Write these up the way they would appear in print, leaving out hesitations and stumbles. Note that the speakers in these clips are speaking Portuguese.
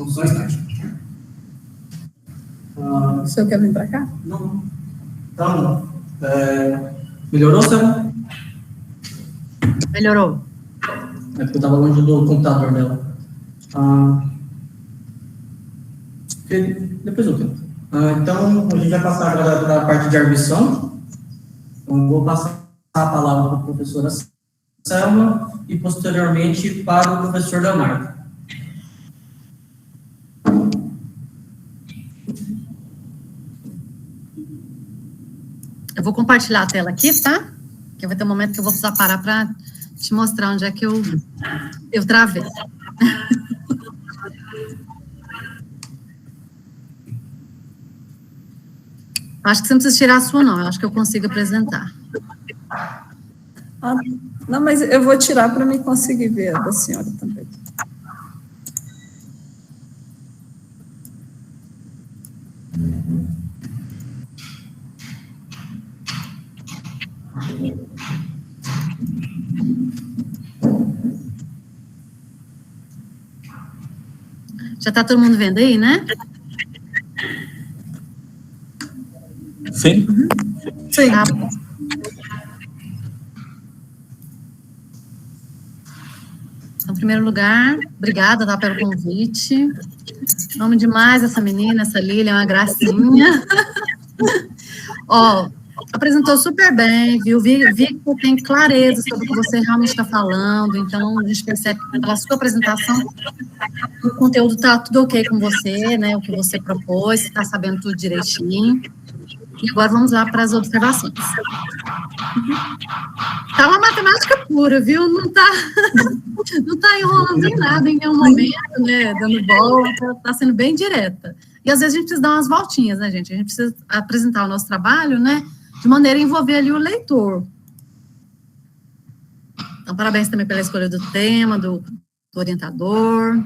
Então, só start. O senhor quer vir para cá? Não. Então, melhorou, Sam? Melhorou. É porque eu estava longe do computador dela. Depois eu tento. Então, a gente vai passar agora para a parte de arguição. Então, vou passar a palavra para a professora Selma e, posteriormente, para o professor Leonardo. Eu vou compartilhar a tela aqui, tá? Que vai ter um momento que eu vou precisar parar para te mostrar onde é que eu travei. Acho que você não precisa tirar a sua, não. Eu acho que eu consigo apresentar. Não, mas eu vou tirar para me conseguir ver a da senhora também. Já está todo mundo vendo aí, né? Sim. Sim. Tá. Então, em primeiro lugar, obrigada, tá, pelo convite. Amo demais essa menina, essa Lília, é uma gracinha. Ó, apresentou super bem, viu? Vi que você tem clareza sobre o que você realmente está falando, então a gente percebe que pela sua apresentação o conteúdo está tudo ok com você, né? O que você propôs, você está sabendo tudo direitinho. E agora vamos lá para as observações. Tá uma matemática pura, viu? Não tá enrolando em nada em nenhum momento, né? Dando bola, tá sendo bem direta. E às vezes a gente precisa dar umas voltinhas, né, gente? A gente precisa apresentar o nosso trabalho, né? De maneira a envolver ali o leitor. Então, parabéns também pela escolha do tema, do orientador.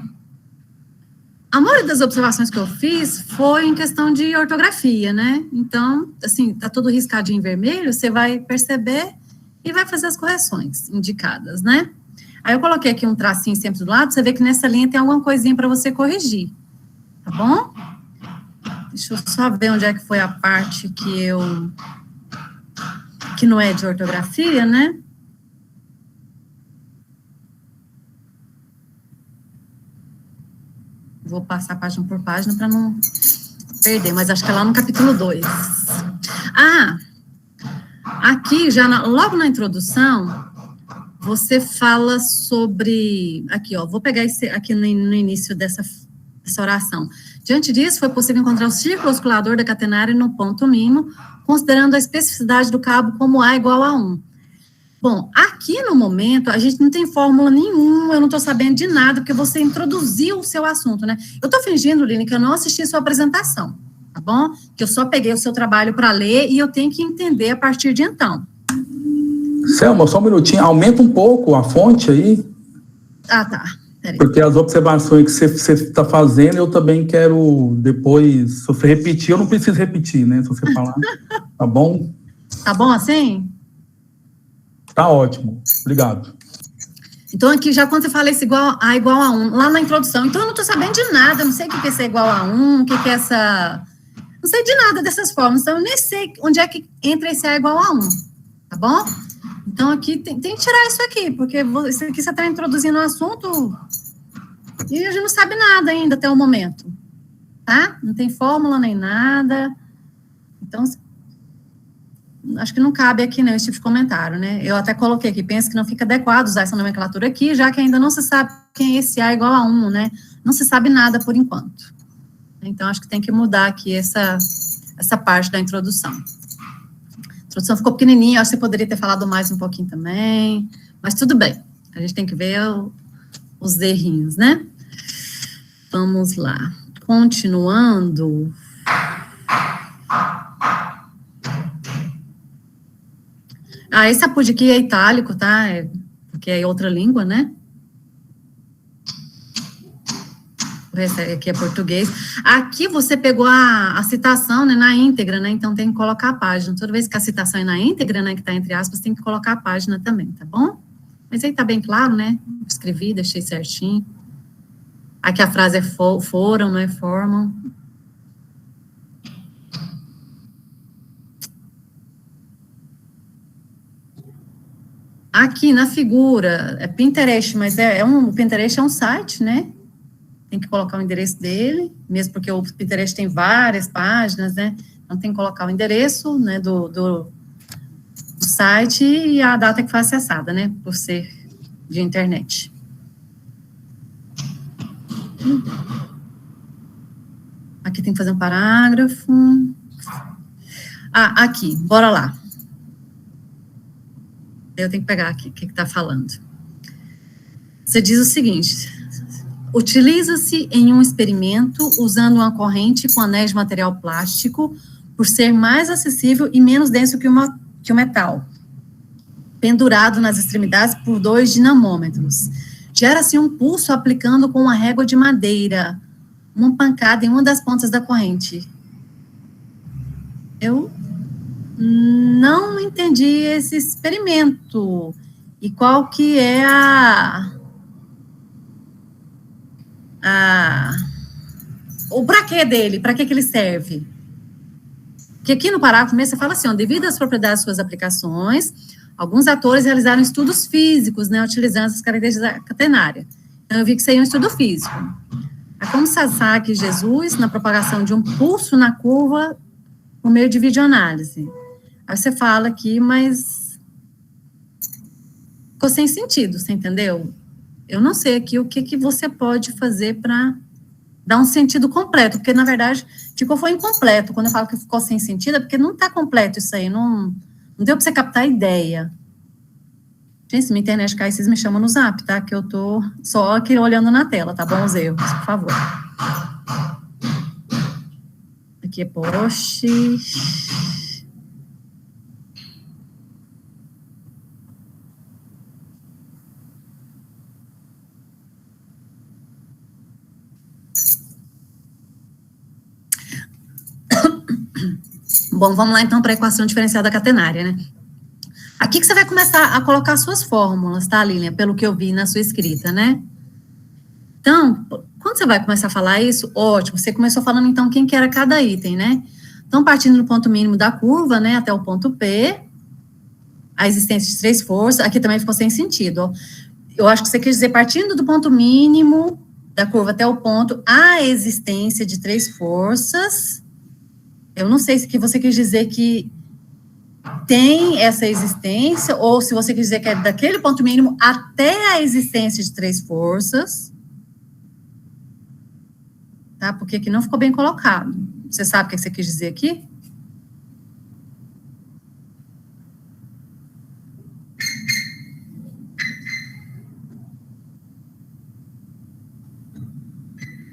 A maioria das observações que eu fiz foi em questão de ortografia, né? Então, assim, tá tudo riscadinho em vermelho, você vai perceber e vai fazer as correções indicadas, né? Aí eu coloquei aqui um tracinho sempre do lado, você vê que nessa linha tem alguma coisinha para você corrigir, tá bom? Deixa eu só ver onde é que foi a parte que não é de ortografia, né? Vou passar página por página para não perder, mas acho que é lá no capítulo 2. Aqui, logo na introdução, você fala sobre... Aqui, ó, vou pegar esse aqui no início dessa oração. Diante disso, foi possível encontrar o círculo oscilador da catenária no ponto mínimo, considerando a especificidade do cabo como A igual a 1. Bom, aqui no momento, a gente não tem fórmula nenhuma, eu não estou sabendo de nada, porque você introduziu o seu assunto, né? Eu estou fingindo, Lina, que eu não assisti a sua apresentação, tá bom? Que eu só peguei o seu trabalho para ler e eu tenho que entender a partir de então. Selma, só um minutinho, aumenta um pouco a fonte aí. Tá. Peraí. Porque as observações que você está fazendo, eu também quero depois, se você repetir, eu não preciso repetir, né? Se você falar, tá bom? Tá bom assim? Tá ótimo, obrigado. Então, aqui, já quando você fala esse igual a 1, lá na introdução, então eu não estou sabendo de nada, eu não sei o que é esse igual a 1, o que é essa... Não sei de nada dessas formas, então eu nem sei onde é que entra esse A igual a 1, tá bom? Então, aqui, tem que tirar isso aqui, porque isso aqui você está introduzindo um assunto e a gente não sabe nada ainda até o momento, tá? Não tem fórmula nem nada, então... Acho que não cabe aqui, não, esse tipo de comentário, né? Eu até coloquei aqui, penso que não fica adequado usar essa nomenclatura aqui, já que ainda não se sabe quem é esse A igual a 1, né? Não se sabe nada por enquanto. Então, acho que tem que mudar aqui essa parte da introdução. A introdução ficou pequenininha, acho que você poderia ter falado mais um pouquinho também, mas tudo bem. A gente tem que ver os errinhos, né? Vamos lá. Continuando... esse apoio aqui é itálico, tá? Porque é outra língua, né? Esse aqui é português. Aqui você pegou a citação, né, na íntegra, né? Então tem que colocar a página. Toda vez que a citação é na íntegra, né, que tá entre aspas, tem que colocar a página também, tá bom? Mas aí tá bem claro, né? Escrevi, deixei certinho. Aqui a frase é foram, não é formam. Aqui na figura, é Pinterest, mas o Pinterest é um site, né? Tem que colocar o endereço dele, mesmo porque o Pinterest tem várias páginas, né? Então tem que colocar o endereço, né, do site e a data que foi acessada, né? Por ser de internet. Aqui tem que fazer um parágrafo. Aqui, bora lá. Eu tenho que pegar aqui o que está falando. Você diz o seguinte: utiliza-se em um experimento usando uma corrente com anéis de material plástico por ser mais acessível e menos denso que o metal, pendurado nas extremidades por 2 dinamômetros. Gera-se um pulso aplicando com uma régua de madeira uma pancada em uma das pontas da corrente. Eu não entendi esse experimento. E qual que é o pra quê dele? Para que ele serve? Porque aqui no parágrafo mesmo você fala assim, devido às propriedades de suas aplicações, alguns atores realizaram estudos físicos, né, utilizando essas características da catenária. Então, eu vi que isso aí é um estudo físico. É como Sasaki e Jesus na propagação de um pulso na curva por meio de videoanálise. Aí você fala aqui, mas ficou sem sentido, você entendeu? Eu não sei aqui o que você pode fazer para dar um sentido completo, porque, na verdade, foi incompleto. Quando eu falo que ficou sem sentido, é porque não está completo isso aí, não deu para você captar a ideia. Gente, se minha internet cair, vocês me chamam no zap, tá? Que eu tô só aqui olhando na tela, tá bom? Os erros, por favor. Aqui é post. Bom, vamos lá então para a equação diferencial da catenária, né? Aqui que você vai começar a colocar suas fórmulas, tá, Lilian? Pelo que eu vi na sua escrita, né? Então, quando você vai começar a falar isso, ótimo, você começou falando então quem que era cada item, né? Então, partindo do ponto mínimo da curva, né, até o ponto P, a existência de 3 forças, aqui também ficou sem sentido, ó. Eu acho que você quer dizer, partindo do ponto mínimo da curva até o ponto, a existência de 3 forças. Eu não sei se que você quis dizer que tem essa existência, ou se você quis dizer que é daquele ponto mínimo até a existência de 3 forças. Tá? Porque aqui não ficou bem colocado. Você sabe o que você quis dizer aqui?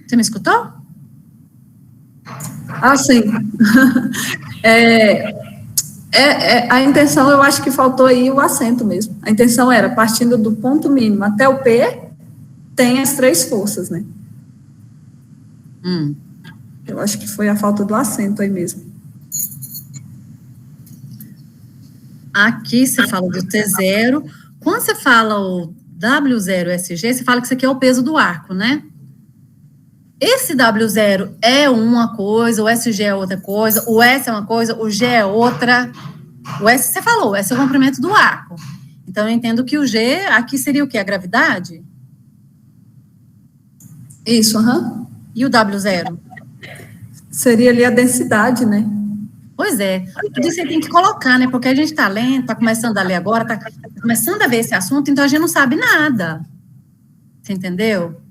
Você me escutou? Sim. A intenção, eu acho que faltou aí o acento mesmo. A intenção era, partindo do ponto mínimo até o P, tem as 3 forças, né? Eu acho que foi a falta do acento aí mesmo. Aqui você fala do T0. Quando você fala o W0SG, você fala que isso aqui é o peso do arco, né? Esse W0 é uma coisa, o SG é outra coisa, o S é uma coisa, o G é outra. O S, você falou, o S é o comprimento do arco. Então, eu entendo que o G, aqui seria o quê? A gravidade? Isso, aham. E o W0? Seria ali a densidade, né? Pois é. Tudo isso você tem que colocar, né? Porque a gente tá lendo, tá começando a ler agora, tá começando a ver esse assunto, então a gente não sabe nada. Você entendeu?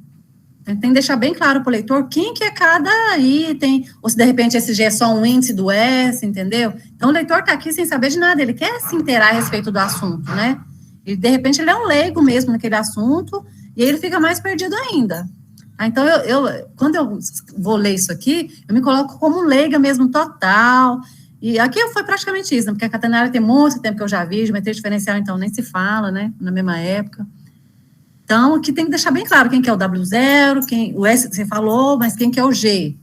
Tem que deixar bem claro para o leitor quem que é cada item, ou se de repente esse G é só um índice do S, entendeu? Então o leitor está aqui sem saber de nada, ele quer se inteirar a respeito do assunto, né? E de repente ele é um leigo mesmo naquele assunto, e aí ele fica mais perdido ainda. Então quando eu vou ler isso aqui, eu me coloco como leiga mesmo total, e aqui foi praticamente isso, né? Porque a catenária tem muito tempo que eu já vi, geometria diferencial então nem se fala, né? Na mesma época. Então, aqui tem que deixar bem claro quem que é o W0, o S que você falou, mas quem que é o G.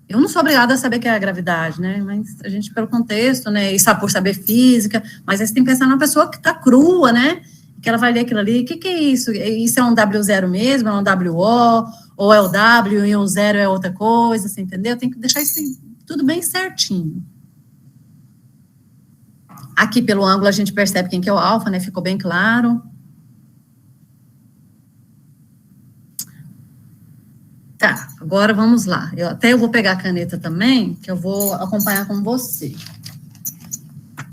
Eu não sou obrigada a saber que é a gravidade, né, mas a gente, pelo contexto, né, e por saber física, mas aí você tem que pensar numa pessoa que está crua, né, que ela vai ler aquilo ali, o que é isso? Isso é um W0 mesmo, é um WO, ou é o W e o 0 é outra coisa, você entendeu? Tem que deixar isso tudo bem certinho. Aqui pelo ângulo a gente percebe quem que é o alfa, né? Ficou bem claro. Tá, agora vamos lá. Eu vou pegar a caneta também, que eu vou acompanhar com você.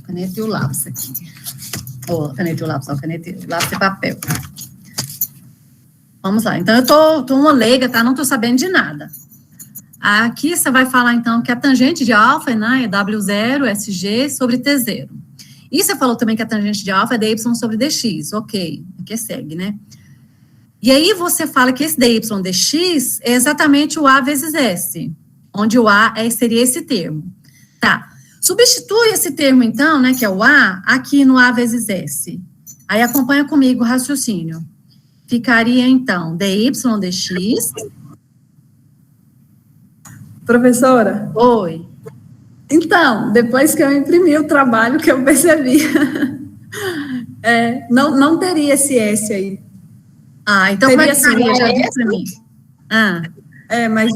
Caneta e o lápis aqui. Ou caneta e o lápis, ó, caneta e lápis e papel. Vamos lá. Então, eu tô uma leiga, tá? Não tô sabendo de nada. Aqui você vai falar, então, que a tangente de alfa, né, é W0, SG sobre T0. E você falou também que a tangente de alfa é dy sobre dx. Ok, aqui segue, né? E aí você fala que esse dy dx é exatamente o A vezes S, onde o A seria esse termo. Tá. Substitui esse termo, então, né, que é o A, aqui no A vezes S. Aí acompanha comigo o raciocínio. Ficaria, então, dy dx. Professora? Oi. Então, depois que eu imprimi o trabalho que eu percebi, não teria esse S aí. Ah, então Teria como é que seria? sim, Já disse para mim. Ah, Mas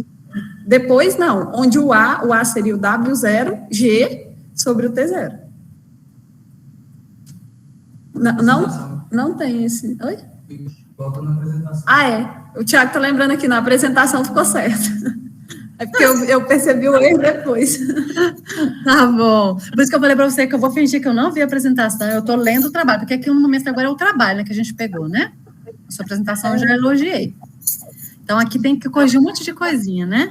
depois não, onde o A seria o W0, G sobre o T0. Não tem esse. Oi? Volta na apresentação. O Thiago tá lembrando aqui, na apresentação ficou certo. É porque eu percebi o erro depois. tá bom. Por isso que eu falei para você que eu vou fingir que eu não vi a apresentação, eu tô lendo o trabalho, porque aqui no momento agora é o trabalho, né, que a gente pegou, né? A sua apresentação eu já elogiei. Então, aqui tem que corrigir um monte de coisinha, né?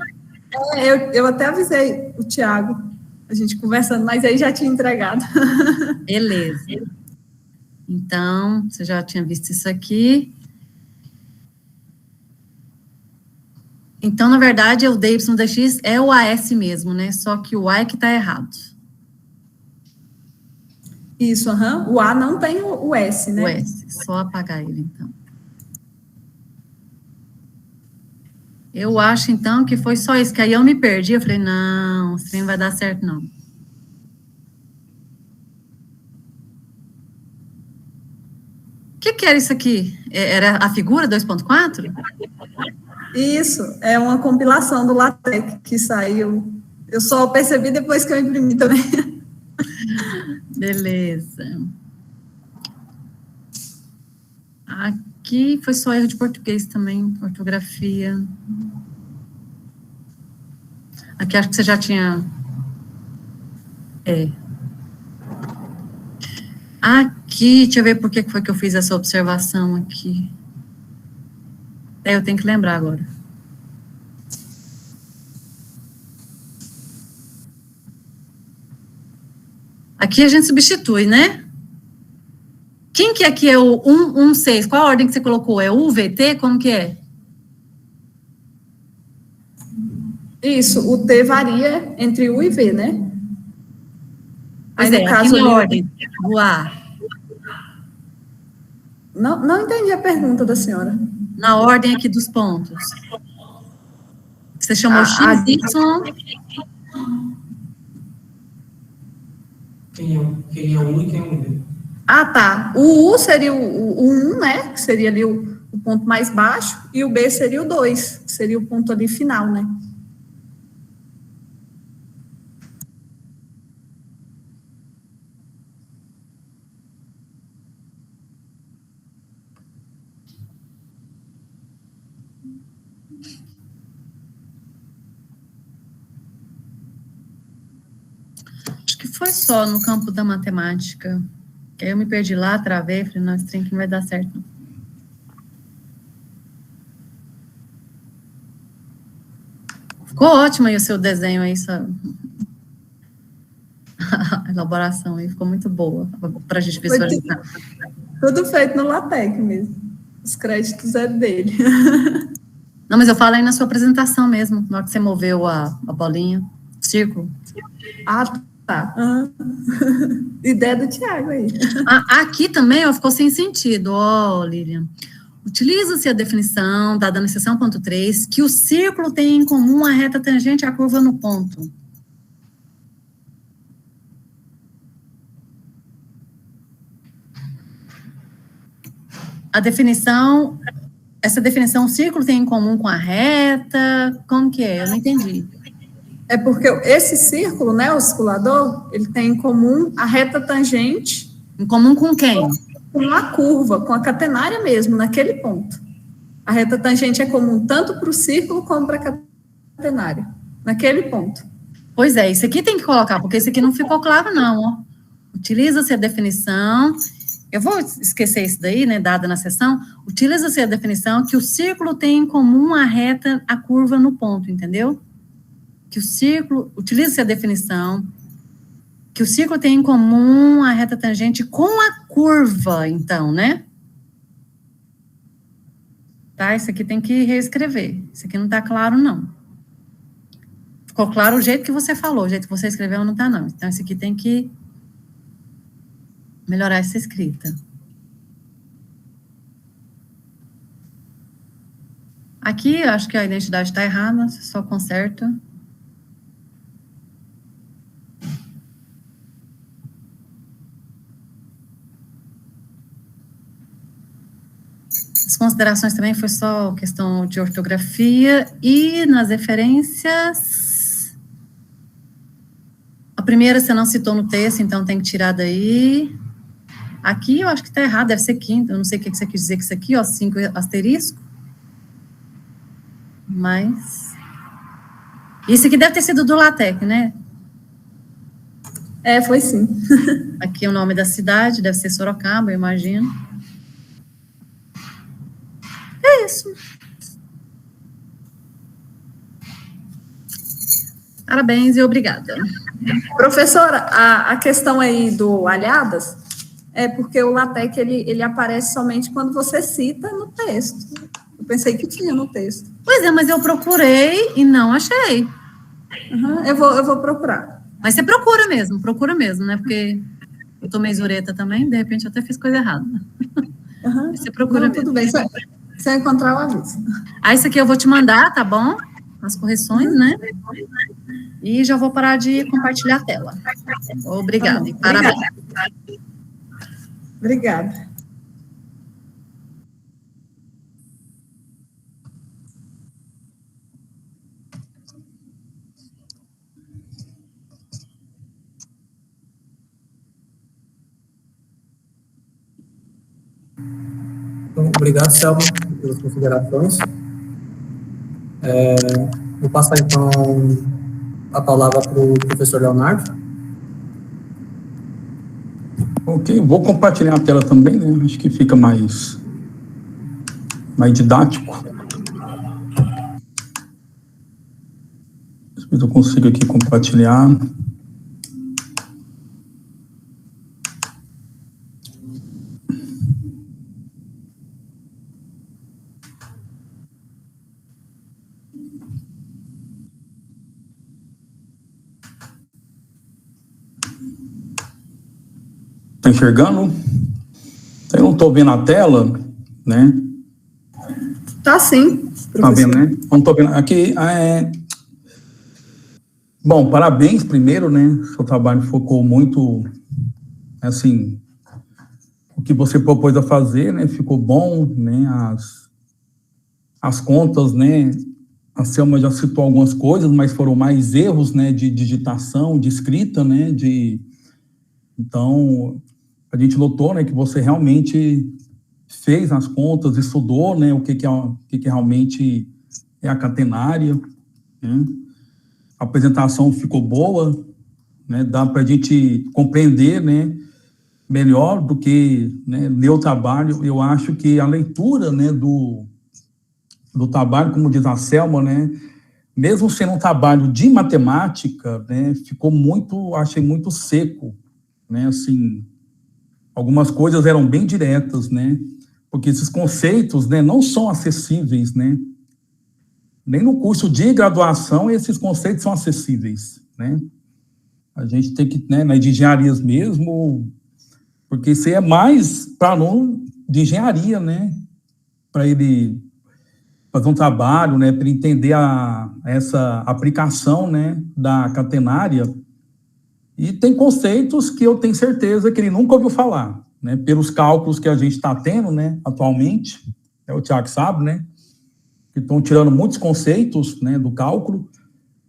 Eu até avisei o Thiago, a gente conversando, mas aí já tinha entregado. Beleza. Então, você já tinha visto isso aqui. Então, na verdade, o dy dx é o AS mesmo, né? Só que o A é que está errado. Isso, O A não tem o S, né? O S, só apagar ele, então. Eu acho, então, que foi só isso, que aí eu me perdi, eu falei, não, isso não vai dar certo, não. O que era isso aqui? Era a figura 2.4? Isso, é uma compilação do LaTeX que saiu. Eu só percebi depois que eu imprimi também. Beleza. Aqui foi só erro de português também, ortografia. Aqui acho que você já tinha... Aqui, deixa eu ver por que foi que eu fiz essa observação aqui. Eu tenho que lembrar agora. Aqui a gente substitui, né? Quem que aqui é o 116? Qual a ordem que você colocou? É U, VT? Como que é? Isso, o T varia entre U e V, né? Pois no aqui na ordem do A. Não entendi a pergunta da senhora. Na ordem aqui dos pontos. Você chamou X, Y... Quem é o 1 e quem é o V? Tá. O U seria o 1, né? Que seria ali o ponto mais baixo, e o B seria o 2, que seria o ponto ali final, né? Acho que foi só no campo da matemática. Aí eu me perdi lá, travei, falei, não, esse trem aqui não vai dar certo, não. Ficou ótimo aí o seu desenho aí, a elaboração aí ficou muito boa para a gente visualizar. Tudo feito no LaTeX mesmo. Os créditos é dele. Não, mas eu falo aí na sua apresentação mesmo, na hora que você moveu a bolinha, o círculo. Tá. Ideia do Thiago aí. Aqui também, ficou sem sentido, Lilian. Utiliza-se a definição dada na seção ponto 3, que o círculo tem em comum a reta tangente à curva no ponto. A definição essa definição, o círculo tem em comum com a reta? Como que é? Eu não entendi. É porque esse círculo, né, o circulador, ele tem em comum a reta tangente. Em comum com quem? Com a curva, com a catenária mesmo, naquele ponto. A reta tangente é comum tanto para o círculo como para a catenária, naquele ponto. Pois é, isso aqui tem que colocar, porque isso aqui não ficou claro, não, ó. Utiliza-se a definição, eu vou esquecer isso daí, né, dada na sessão, utiliza-se a definição que o círculo tem em comum a reta, a curva no ponto, entendeu? Que o círculo, utiliza-se a definição que o círculo tem em comum a reta tangente com a curva, então, né? Tá, isso aqui tem que reescrever, isso aqui não tá claro, não. Ficou claro o jeito que você falou, o jeito que você escreveu não tá, não. Então, isso aqui tem que melhorar essa escrita. Aqui, eu acho que a identidade está errada, só conserta. As considerações também foi só questão de ortografia. E nas referências, a primeira você não citou no texto, então tem que tirar daí. Aqui eu acho que está errado, deve ser quinta, eu não sei o que você quis dizer com isso aqui, ó, 5 asterisco. Mas... isso aqui deve ter sido do LaTeX, né? Foi sim. Aqui é o nome da cidade, deve ser Sorocaba, eu imagino. É isso. Parabéns e obrigada. Professora, a questão aí do alhadas é porque o LaTeX, ele aparece somente quando você cita no texto. Eu pensei que tinha no texto. Pois é, mas eu procurei e não achei. Uhum, eu vou procurar. Mas você procura mesmo, né? Porque eu tomei zureta também, de repente eu até fiz coisa errada. Uhum. Você procura não, mesmo. Tudo bem, se eu encontrar, eu aviso. Isso aqui eu vou te mandar, tá bom? As correções, né? E já vou parar de compartilhar a tela. Obrigada. Tá, parabéns. Obrigada. Então, obrigado, Selma, pelas considerações. Vou passar, então, a palavra para o professor Leonardo. Ok, vou compartilhar a tela também, né? Acho que fica mais didático. Depois eu consigo aqui compartilhar. Tá enxergando? Eu não estou vendo a tela, né? Tá sim. Tá vendo, né? Não estou vendo. Aqui, bom, parabéns primeiro, né? Seu trabalho focou muito, assim, o que você propôs a fazer, né? Ficou bom, né? As contas, né? A Selma já citou algumas coisas, mas foram mais erros, né? De digitação, de escrita, né? Então, a gente notou, né, que você realmente fez as contas, estudou, né, o que realmente é a catenária, né? A apresentação ficou boa, né, dá para a gente compreender, né, melhor do que, né, ler o trabalho. Eu acho que a leitura, né, do trabalho, como diz a Selma, né, mesmo sendo um trabalho de matemática, né, achei muito seco, né, assim, algumas coisas eram bem diretas, né, porque esses conceitos, né, não são acessíveis, né, nem no curso de graduação esses conceitos são acessíveis, né, a gente tem que, né, nas engenharias mesmo, porque isso é mais para aluno de engenharia, né, para ele fazer um trabalho, né, para entender essa aplicação, né, da catenária. E tem conceitos que eu tenho certeza que ele nunca ouviu falar, né, pelos cálculos que a gente está tendo, né, atualmente, o Thiago sabe, né, que estão tirando muitos conceitos, né, do cálculo,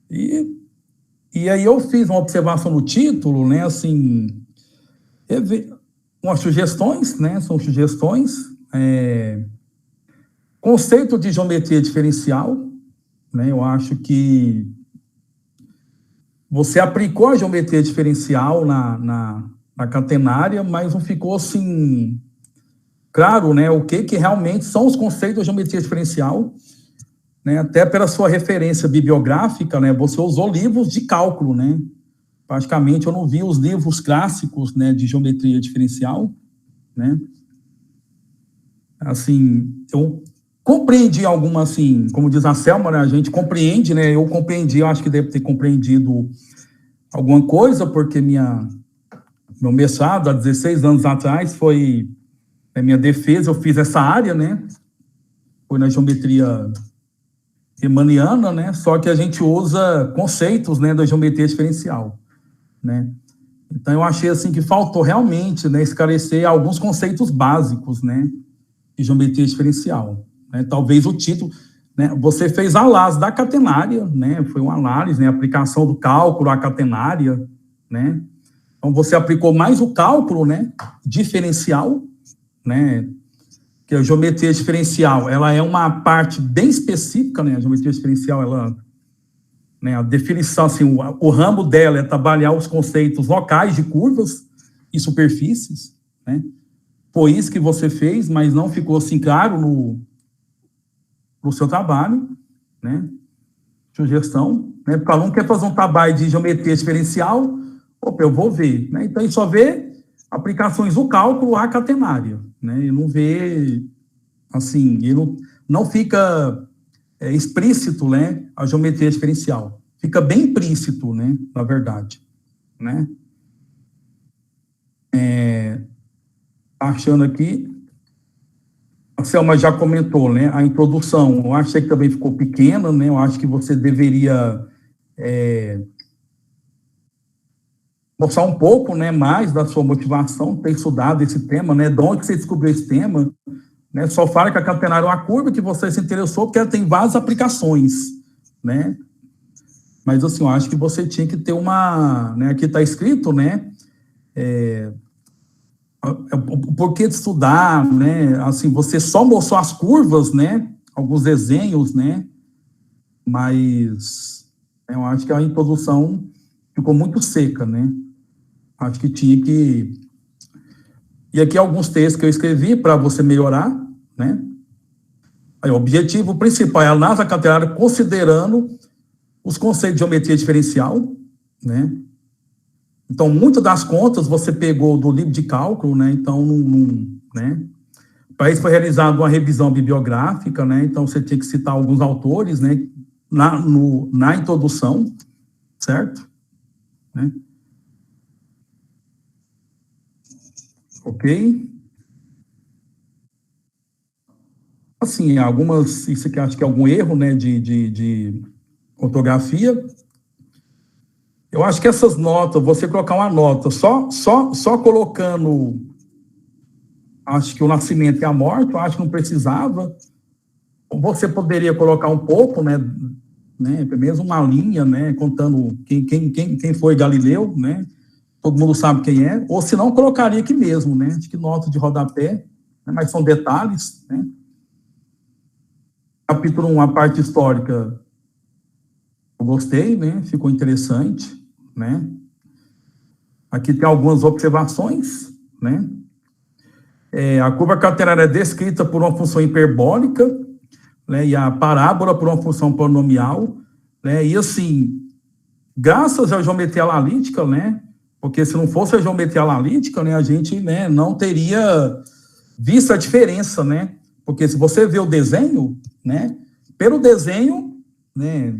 e aí eu fiz uma observação no título, né, assim, umas sugestões, né, são sugestões, conceito de geometria diferencial, né, eu acho que você aplicou a geometria diferencial na catenária, mas não ficou assim claro, né, o que realmente são os conceitos da geometria diferencial, né, até pela sua referência bibliográfica, né, você usou livros de cálculo, né, praticamente eu não vi os livros clássicos, né, de geometria diferencial, né, assim, eu compreendi alguma, assim, como diz a Selma, né, a gente compreende, né, eu compreendi, eu acho que devo ter compreendido alguma coisa, porque meu mestrado, há 16 anos atrás, foi minha defesa, eu fiz essa área, né, foi na geometria riemanniana, né, só que a gente usa conceitos, né, da geometria diferencial, né, então eu achei, assim, que faltou realmente, né, esclarecer alguns conceitos básicos, né, de geometria diferencial, né, talvez o título, né, você fez a análise da catenária, né, foi uma análise, né, aplicação do cálculo à catenária, né, então você aplicou mais o cálculo, né, diferencial, né, que a geometria diferencial, ela é uma parte bem específica, né, a geometria diferencial, ela, né, a definição, assim, o ramo dela é trabalhar os conceitos locais de curvas e superfícies, né, foi isso que você fez, mas não ficou, assim, claro no seu trabalho, né, sugestão, né, porque o aluno quer fazer um trabalho de geometria diferencial, opa, eu vou ver, né, então ele só vê aplicações do cálculo à catenária, né, e não vê, assim, ele não fica explícito, né, a geometria diferencial, fica bem implícito, né, na verdade, né. Achando aqui, a Selma já comentou, né, a introdução, eu achei que também ficou pequena, né, eu acho que você deveria mostrar um pouco, né, mais da sua motivação, ter estudado esse tema, né, de onde você descobriu esse tema, né, só fala que a catenária é uma curva que você se interessou porque ela tem várias aplicações, né, mas assim, eu acho que você tinha que ter uma, né, aqui está escrito, né, o porquê de estudar, né, assim, você só mostrou as curvas, né, alguns desenhos, né, mas eu acho que a introdução ficou muito seca, né, acho que tinha que... E aqui alguns textos que eu escrevi para você melhorar, né, aí, o objetivo principal é a análise catenária considerando os conceitos de geometria diferencial, né, então, muitas das contas você pegou do livro de cálculo, né, então, né, para isso foi realizada uma revisão bibliográfica, né, então você tinha que citar alguns autores, né, na introdução, certo? Né? Ok? Assim, algumas, isso aqui acho que é algum erro, né, de ortografia. Eu acho que essas notas, você colocar uma nota só colocando, acho que o nascimento e a morte, eu acho que não precisava. Você poderia colocar um pouco, né, mesmo uma linha, né, contando quem foi Galileu, né, todo mundo sabe quem é, ou se não, colocaria aqui mesmo, né, acho que nota de rodapé, né, mas são detalhes, né. Capítulo 1, a parte histórica, eu gostei, né, ficou interessante, né. Aqui tem algumas observações, né. A curva catenária é descrita por uma função hiperbólica, né, e a parábola por uma função polinomial, né, e assim, graças à geometria analítica, né, porque se não fosse a geometria analítica, né, a gente, né, não teria visto a diferença, né, porque se você vê o desenho, né, pelo desenho, né,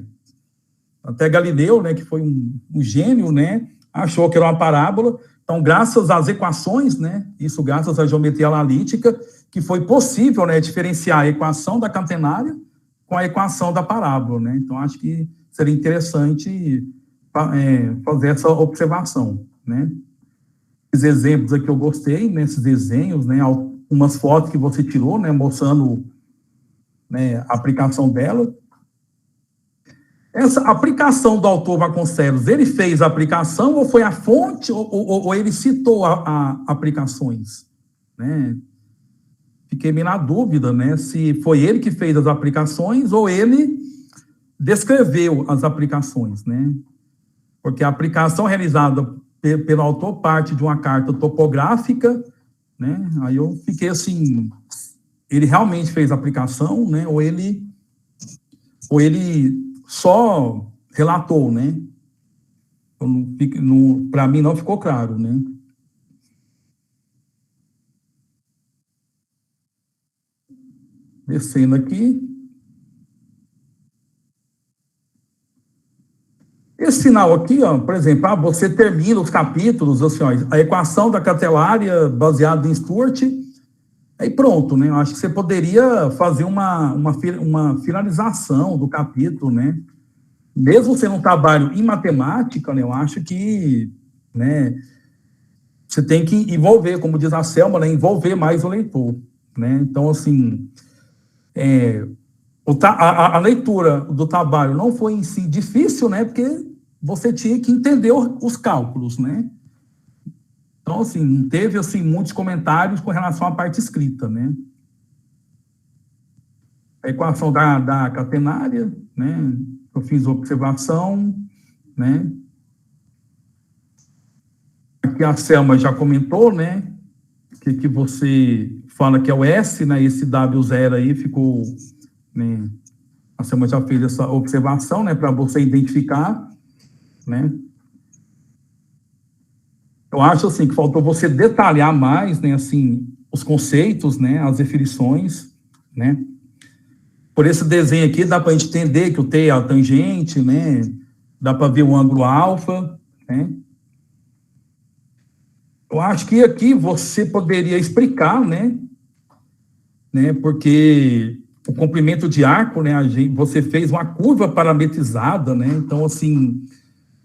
até Galileu, né, que foi um gênio, né, achou que era uma parábola. Então, graças às equações, né, isso graças à geometria analítica, que foi possível, né, diferenciar a equação da catenária com a equação da parábola, né. Então, acho que seria interessante fazer essa observação, né. Esses exemplos aqui eu gostei, né, esses desenhos, né, algumas fotos que você tirou, né, mostrando né, a aplicação dela. Essa aplicação do autor Vasconcelos, ele fez a aplicação ou foi a fonte, ou ele citou aplicações, né? Fiquei meio na dúvida, né, se foi ele que fez as aplicações ou ele descreveu as aplicações, né? Porque a aplicação realizada pelo autor parte de uma carta topográfica, né? Aí eu fiquei assim, ele realmente fez a aplicação, né? Ou ele só relatou, né? Para mim não ficou claro, né? Descendo aqui. Esse sinal aqui, ó, por exemplo, você termina os capítulos, assim, ó, a equação da catelária baseada em Stewart, aí pronto, né? Eu acho que você poderia fazer uma finalização do capítulo, né? Mesmo sendo um trabalho em matemática, né, eu acho que, né, você tem que envolver, como diz a Selma, né, envolver mais o leitor, né? Então, assim, a leitura do trabalho não foi em si difícil, né? Porque você tinha que entender os cálculos, né? Então, assim, teve, assim, muitos comentários com relação à parte escrita, né? A equação da catenária, né? Eu fiz observação, né? Aqui a Selma já comentou, né? Que você fala que é o S, né? Esse W0 aí ficou, né? A Selma já fez essa observação, né? Para você identificar, né? Eu acho, assim, que faltou você detalhar mais, né? Assim, os conceitos, né? As definições, né? Por esse desenho aqui, dá para a gente entender que o T é a tangente, né? Dá para ver o ângulo alfa, né? Eu acho que aqui você poderia explicar, né? Porque o comprimento de arco, né? Você fez uma curva parametrizada, né? Então, assim,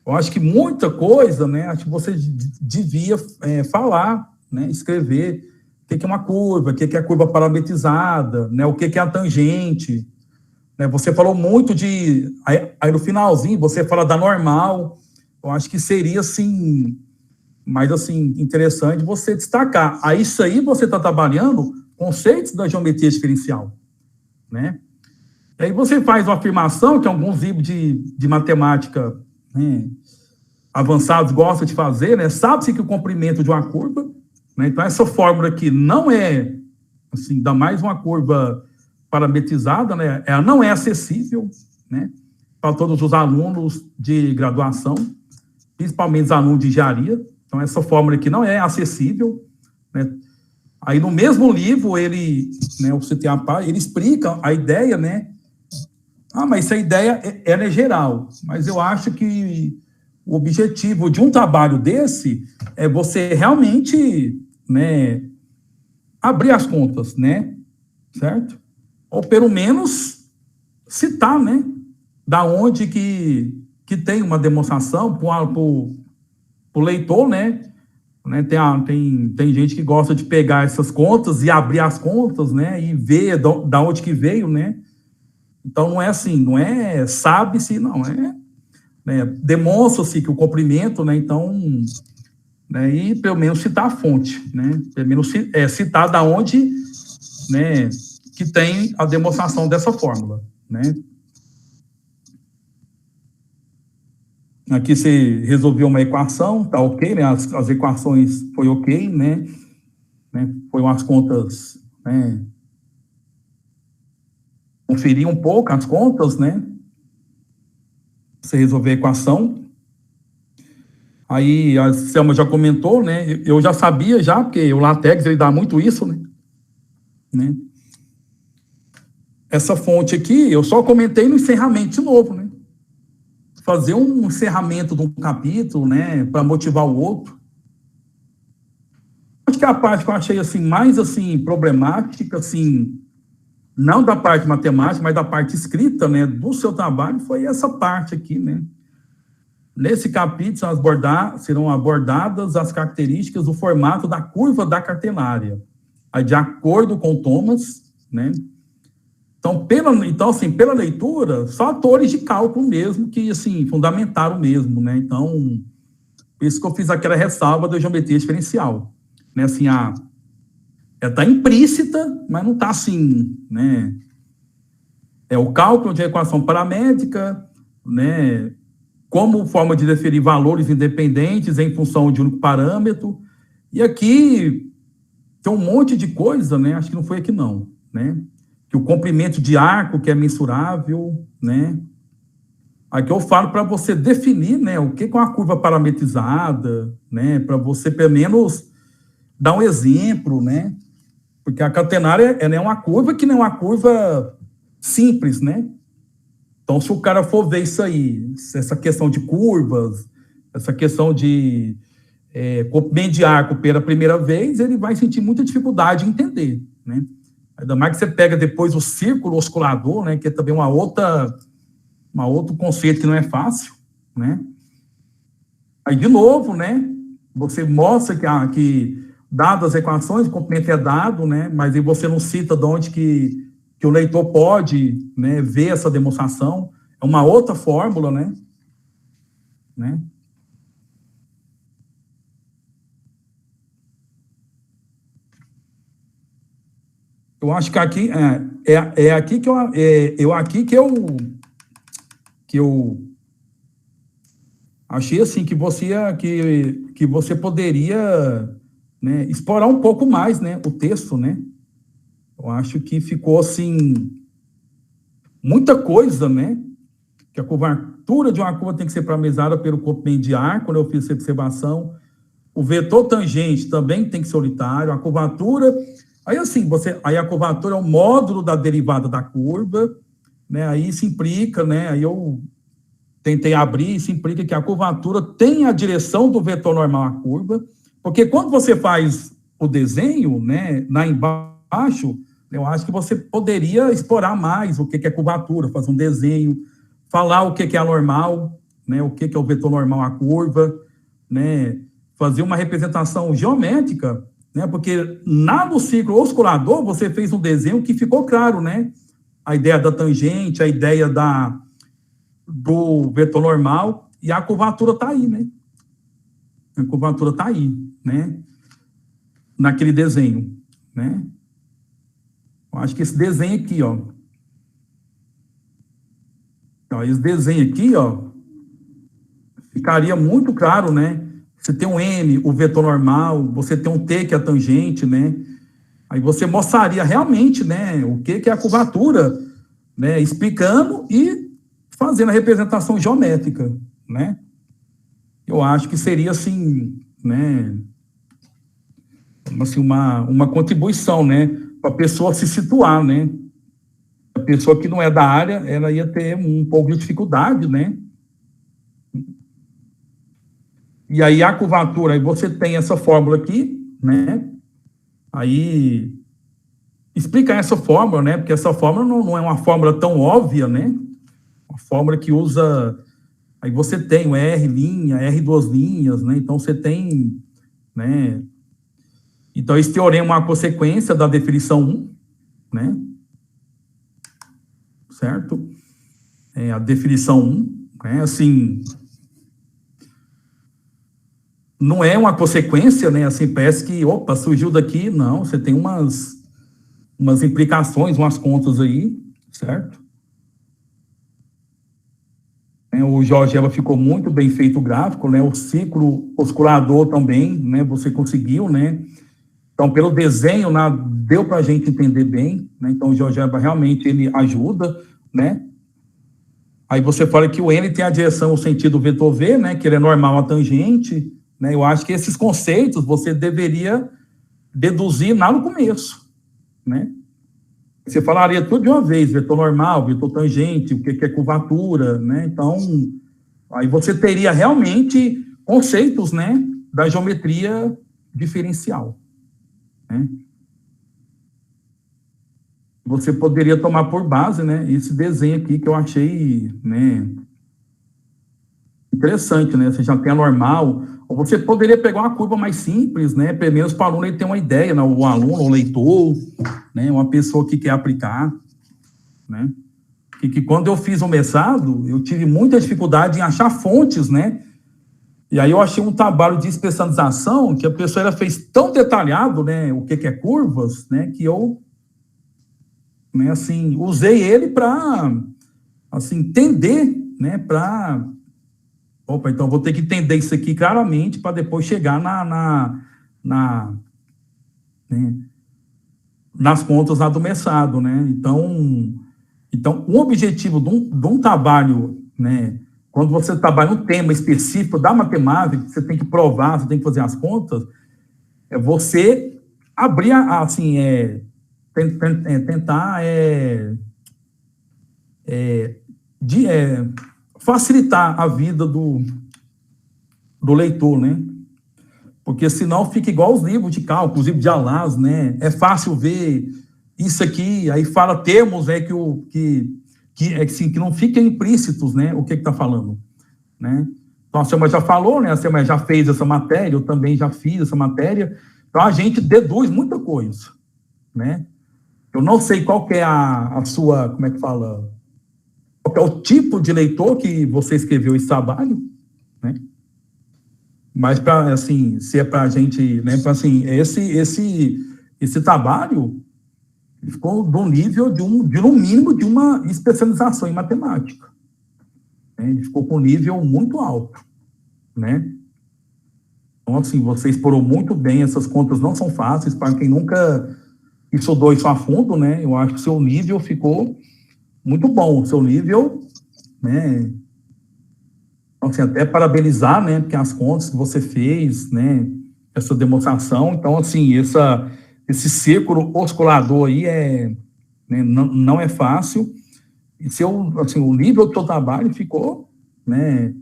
eu acho que muita coisa, né? Acho que você devia falar, né? Escrever o que é uma curva, o que é a curva parametrizada, né? O que é a tangente, né? Você falou muito de... Aí no finalzinho, você fala da normal. Eu acho que seria, assim, mais, assim, interessante você destacar. Aí, isso aí você está trabalhando conceitos da geometria diferencial, né? E aí você faz uma afirmação que alguns livros de matemática, né, avançados gostam de fazer, né? Sabe-se que o comprimento de uma curva, né? Então, essa fórmula aqui não é, assim, ainda mais uma curva parametrizada, né? Ela não é acessível, né? Para todos os alunos de graduação, principalmente os alunos de engenharia. Então, essa fórmula aqui não é acessível, né? Aí, no mesmo livro, ele, né, ele explica a ideia, né? Mas essa ideia, ela é geral. Mas eu acho que o objetivo de um trabalho desse é você realmente, né, abrir as contas, né? Certo? Ou, pelo menos, citar, né? Da onde que tem uma demonstração para o leitor, né? Tem gente que gosta de pegar essas contas e abrir as contas, né? E ver da onde que veio, né? Então, não é assim, não é sabe-se, não, né, demonstra-se que o comprimento, né? Então, né, e pelo menos citar a fonte, né? Pelo menos citar da onde, né, que tem a demonstração dessa fórmula, né? Aqui você resolveu uma equação, tá ok, né? As equações foi ok, né? Foi umas contas, né? Conferir um pouco as contas, né? Você resolver a equação. Aí a Selma já comentou, né? Eu já sabia já, porque o LaTeX ele dá muito isso, né? Essa fonte aqui, eu só comentei no encerramento de novo, né? Fazer um encerramento de um capítulo, né, para motivar o outro. Acho que a parte que eu achei, assim, mais, assim, problemática, assim, não da parte matemática, mas da parte escrita, né, do seu trabalho, foi essa parte aqui, né. Nesse capítulo serão abordadas as características do formato da curva da catenária, de acordo com Thomas, né. Então, assim, pela leitura, só atores de cálculo mesmo, que, assim, fundamentaram mesmo, né? Então, por isso que eu fiz aquela ressalva da geometria diferencial, né? Assim, está implícita, mas não está assim, né? É o cálculo de equação paramétrica, né? Como forma de definir valores independentes em função de um único parâmetro. E aqui tem um monte de coisa, né? Acho que não foi aqui não, né? Que o comprimento de arco, que é mensurável, né? Aqui eu falo para você definir, né? O que é uma curva parametrizada, né? Para você, pelo menos, dar um exemplo, né? Porque a catenária é uma curva que não é uma curva simples, né? Então, se o cara for ver isso aí, essa questão de curvas, essa questão de comprimento de arco pela primeira vez, ele vai sentir muita dificuldade em entender, né? Ainda mais que você pega depois o círculo oscilador, né? Que é também outro conceito que não é fácil, né? Aí, de novo, né? Você mostra que dadas as equações, o comprimento é dado, né? Mas aí você não cita de onde que o leitor pode, né, ver essa demonstração. É uma outra fórmula, né? Eu acho que aqui aqui que eu achei assim que você poderia, né, explorar um pouco mais, né, o texto, né? Eu acho que ficou assim muita coisa, né? Que a curvatura de uma curva tem que ser parametrizada pelo comprimento de arco, quando eu fiz essa observação. O vetor tangente também tem que ser unitário. A curvatura, aí assim, aí a curvatura é o módulo da derivada da curva, né? Aí isso implica, né? Aí eu tentei abrir, isso implica que a curvatura tem a direção do vetor normal à curva, porque quando você faz o desenho, né, lá embaixo, eu acho que você poderia explorar mais o que é curvatura, fazer um desenho, falar o que é a normal, né, o que é o vetor normal à curva, né, fazer uma representação geométrica, né, porque no ciclo oscilador você fez um desenho que ficou claro, né, a ideia da tangente, a ideia do vetor normal, e a curvatura está aí, né, a curvatura está aí, né, naquele desenho, né. Eu acho que esse desenho aqui, ó, esse desenho aqui, ó, ficaria muito claro, né? Você tem um M, o vetor normal, você tem um T, que é a tangente, né? Aí você mostraria realmente, né, o que é a curvatura, né, explicando e fazendo a representação geométrica, né? Eu acho que seria, assim, né, assim, uma contribuição, né, para a pessoa se situar, né? A pessoa que não é da área, ela ia ter um pouco de dificuldade, né? E aí a curvatura, aí você tem essa fórmula aqui, né? Aí explica essa fórmula, né? Porque essa fórmula não é uma fórmula tão óbvia, né? Uma fórmula que usa, aí você tem o R', R 2 linhas, né? Então você tem, né? Então, esse teorema é uma consequência da definição 1, né? Certo? A definição 1, né? Assim, não é uma consequência, né? Assim, parece que, opa, surgiu daqui. Não, você tem umas implicações, umas contas aí, certo? O GeoGebra ficou muito bem feito o gráfico, né? O ciclo oscilador também, né? Você conseguiu, né? Então, pelo desenho, deu para a gente entender bem, né? Então, o GeoGebra realmente ele ajuda, né? Aí você fala que o N tem a direção, o sentido vetor V, né? Que ele é normal à tangente, né? Eu acho que esses conceitos você deveria deduzir lá no começo, né? Você falaria tudo de uma vez, vetor normal, vetor tangente, o que é curvatura, né? Então, aí você teria realmente conceitos, né? Da geometria diferencial. Né? Você poderia tomar por base, né, esse desenho aqui que eu achei, né, interessante, né? Você já tem a normal, ou você poderia pegar uma curva mais simples, né? Pelo menos para o aluno ele ter uma ideia, né? O aluno, o leitor, né? Uma pessoa que quer aplicar. né? Que quando eu fiz o mestrado, eu tive muita dificuldade em achar fontes, né? E aí eu achei um trabalho de especialização que a pessoa fez tão detalhado, né, o que é curvas, né, que eu, né, assim, usei ele para, assim, entender, né, então vou ter que entender isso aqui claramente para depois chegar né, nas contas lá do mestrado, né? Então o objetivo de um trabalho, né, quando você trabalha um tema específico da matemática, você tem que provar, você tem que fazer as contas, é você abrir, assim, tentar facilitar a vida do leitor, né? Porque senão fica igual os livros de cálculo, os livros de Alás, né? É fácil ver isso aqui, aí fala termos, né, que não fiquem implícitos, né, o que está falando, né? Então, a Selma já falou, né, a Selma já fez essa matéria, eu também já fiz essa matéria, então a gente deduz muita coisa, né? Eu não sei qual que é a sua, como é que fala, qual que é o tipo de leitor que você escreveu esse trabalho, né? Mas, para, assim, se é para a gente, né, para, assim, esse trabalho ficou do nível de no mínimo, de uma especialização em matemática. Né? Ele ficou com um nível muito alto, né? Então, assim, você explorou muito bem, essas contas não são fáceis, para quem nunca estudou isso a fundo, né? Eu acho que o seu nível ficou muito bom, o seu nível, né? Então, assim, até parabenizar, né, porque as contas que você fez, né, essa demonstração, então, assim, esse círculo oscilador aí né, não é fácil, e assim, o nível do seu trabalho ficou, né,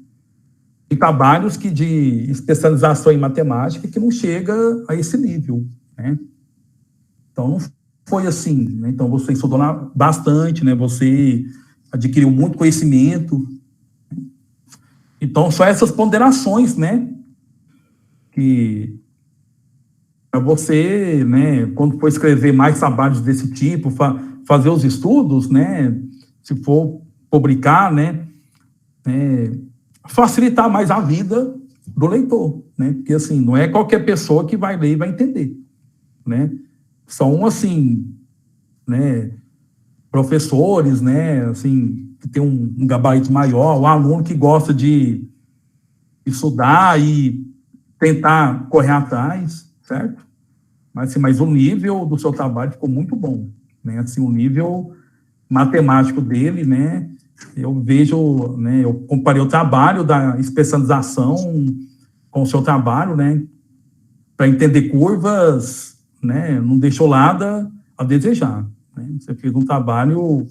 em trabalhos de especialização em matemática que não chega a esse nível, né? Então, não foi assim, né? Então, você estudou bastante, né, você adquiriu muito conhecimento. Então, só essas ponderações, né, que para você, né, quando for escrever mais trabalhos desse tipo, fazer os estudos, né, se for publicar, né, facilitar mais a vida do leitor, né, porque, assim, não é qualquer pessoa que vai ler e vai entender, né, são, assim, né, professores, né, assim, que tem um gabarito maior, o aluno que gosta de estudar e tentar correr atrás, certo? Mas o nível do seu trabalho ficou muito bom, né? Assim, o nível matemático dele, né? Eu vejo, né? Eu comparei o trabalho da especialização com o seu trabalho, né? Para entender curvas, né? Não deixou nada a desejar, né? Você fez um trabalho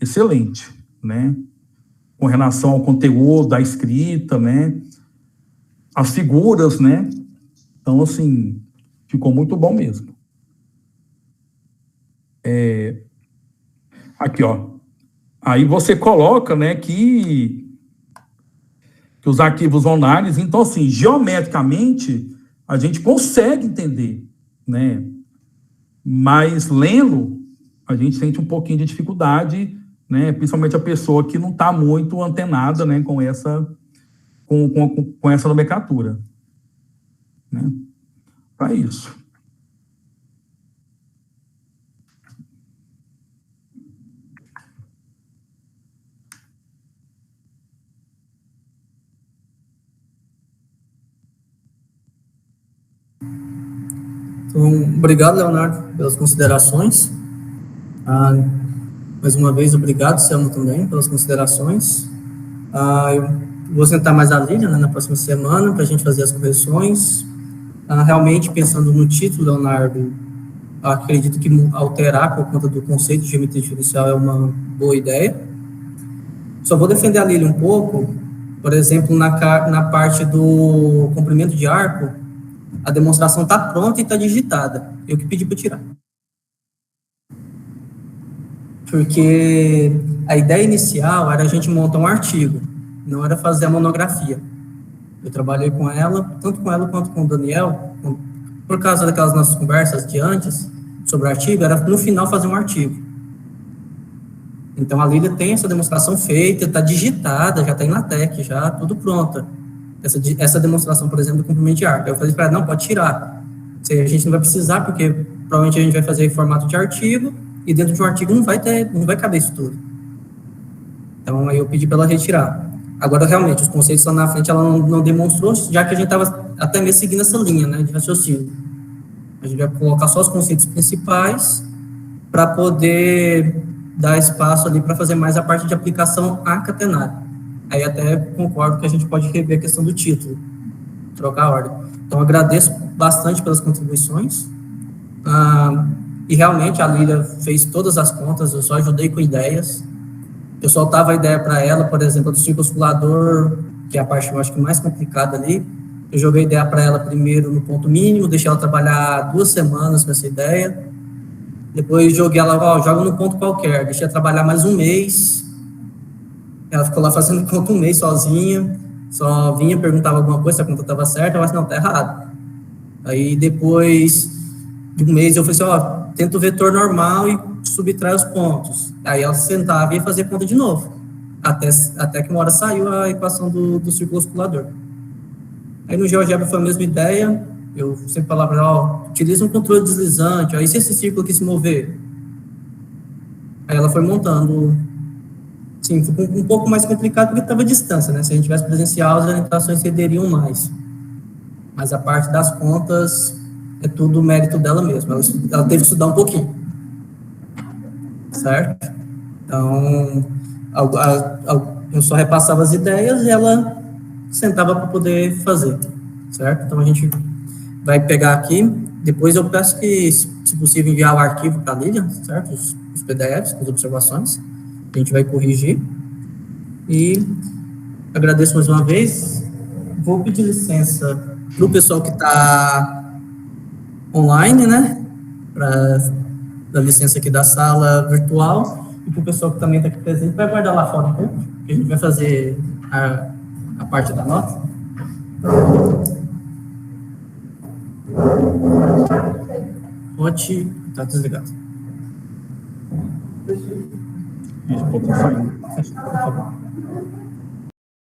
excelente, né? Com relação ao conteúdo, da escrita, né? As figuras, né? Então, assim, ficou muito bom mesmo. Aqui, ó. Aí você coloca, né, que os arquivos onários, então, assim, geometricamente, a gente consegue entender, né? Mas lendo, a gente sente um pouquinho de dificuldade, né? Principalmente a pessoa que não está muito antenada, né, com essa nomenclatura, né? Para isso. Então, obrigado, Leonardo, pelas considerações. Mais uma vez, obrigado, Selma, também, pelas considerações. Eu vou sentar mais a Lília, né, na próxima semana, para a gente fazer as correções. Realmente, pensando no título, Leonardo, acredito que alterar por conta do conceito de geometria diferencial é uma boa ideia. Só vou defender a Lília um pouco, por exemplo, na parte do comprimento de arco, a demonstração está pronta e está digitada. Eu que pedi para tirar. Porque a ideia inicial era a gente montar um artigo, não era fazer a monografia. Eu trabalhei com ela, tanto com ela quanto com o Daniel, por causa daquelas nossas conversas de antes, sobre o artigo, era no final fazer um artigo. Então, a Lília tem essa demonstração feita, está digitada, já está em LaTeX, já tudo pronta. Essa demonstração, por exemplo, do comprimento de arco. Eu falei para ela, não, pode tirar. A gente não vai precisar, porque provavelmente a gente vai fazer em formato de artigo, e dentro de um artigo não vai caber isso tudo. Então, aí eu pedi para ela retirar. Agora, realmente, os conceitos lá na frente, ela não demonstrou, já que a gente estava até mesmo seguindo essa linha, né, de raciocínio. A gente vai colocar só os conceitos principais para poder dar espaço ali para fazer mais a parte de aplicação a catenário. Aí até concordo que a gente pode rever a questão do título, trocar a ordem. Então, agradeço bastante pelas contribuições. E realmente a Lília fez todas as contas, eu só ajudei com ideias. Eu soltava a ideia para ela, por exemplo, do círculo oscilador, que é a parte, eu acho que mais complicada ali. Eu joguei a ideia para ela primeiro no ponto mínimo, deixei ela trabalhar 2 semanas com essa ideia. Depois joguei ela, joga no ponto qualquer, deixei ela trabalhar mais 1 mês. Ela ficou lá fazendo conta 1 mês sozinha, só vinha, perguntava alguma coisa, se a conta estava certa, eu falei, não, está errado. Aí depois de 1 mês eu falei assim, tenta o vetor normal e subtrai os pontos. Aí ela sentava e ia fazer conta de novo, até que uma hora saiu a equação do círculo oscilador. Aí no GeoGebra foi a mesma ideia, eu sempre falava para ela, utiliza um controle deslizante, aí se esse círculo aqui se mover? Aí ela foi montando, sim, ficou um pouco mais complicado porque estava à distância, né? Se a gente tivesse presencial, as orientações cederiam mais. Mas a parte das contas é tudo mérito dela mesma, ela teve que estudar um pouquinho. Certo? Então, eu só repassava as ideias e ela sentava para poder fazer, certo? Então, a gente vai pegar aqui, depois eu peço que, se possível, enviar o arquivo para a Lília, certo? Os PDFs, as observações, a gente vai corrigir. E agradeço mais uma vez. Vou pedir licença para o pessoal que está online, né? Da licença aqui da sala virtual, e para o pessoal que também está aqui presente, vai guardar lá fora um pouco, que a gente vai fazer a parte da nota. Pode... Está desligado. Isso, pode estar saindo. Por favor.